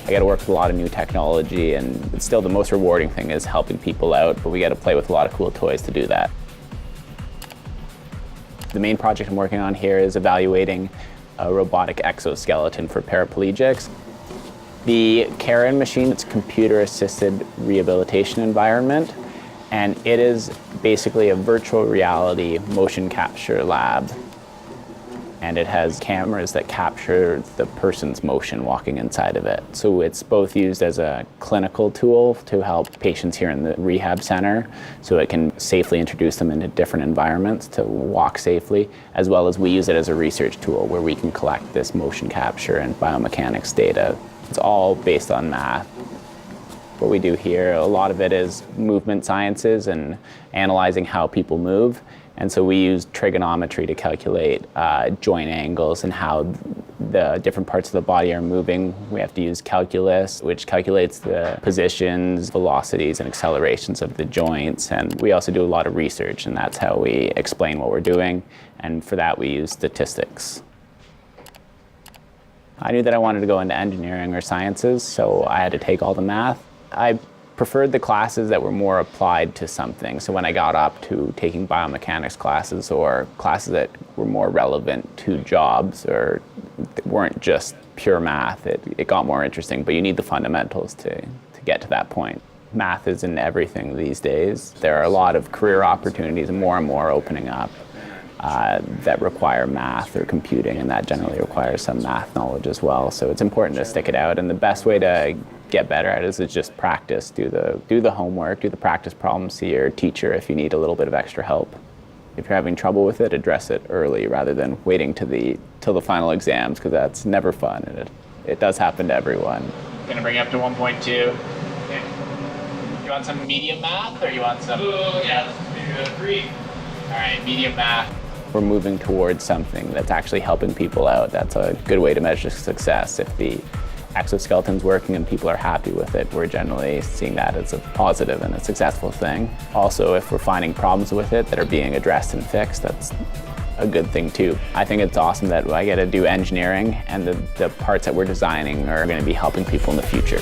I got to work with a lot of new technology, and still the most rewarding thing is helping people out, but we got to play with a lot of cool toys to do that. The main project I'm working on here is evaluating a robotic exoskeleton for paraplegics. The Karen machine, it's a computer-assisted rehabilitation environment, and it is basically a virtual reality motion capture lab. And it has cameras that capture the person's motion walking inside of it. So it's both used as a clinical tool to help patients here in the rehab center, so it can safely introduce them into different environments to walk safely, as well as we use it as a research tool where we can collect this motion capture and biomechanics data. It's all based on math. What we do here, a lot of it is movement sciences and analyzing how people move. And so we use trigonometry to calculate joint angles and how the different parts of the body are moving. We have to use calculus, which calculates the positions, velocities, and accelerations of the joints. And we also do a lot of research, and that's how we explain what we're doing. And for that, we use statistics. I knew that I wanted to go into engineering or sciences, so I had to take all the math. I preferred the classes that were more applied to something. So when I got up to taking biomechanics classes or classes that were more relevant to jobs or weren't just pure math, it got more interesting, but you need the fundamentals to get to that point. Math is in everything these days. There are a lot of career opportunities, and more opening up that require math or computing, and that generally requires some math knowledge as well. So it's important to stick it out, and the best way to get better at it is just practice. Do the homework, do the practice problems, see your teacher if you need a little bit of extra help. If you're having trouble with it, address it early rather than waiting till the final exams, because that's never fun, and it does happen to everyone. Gonna bring you up to 1.2. Okay. You want some medium math, or you want some? Oh yeah, let's do 3. All right, medium math. We're moving towards something that's actually helping people out. That's a good way to measure success. If the exoskeleton's working and people are happy with it, we're generally seeing that as a positive and a successful thing. Also, if we're finding problems with it that are being addressed and fixed, that's a good thing too. I think it's awesome that I get to do engineering, and the parts that we're designing are going to be helping people in the future.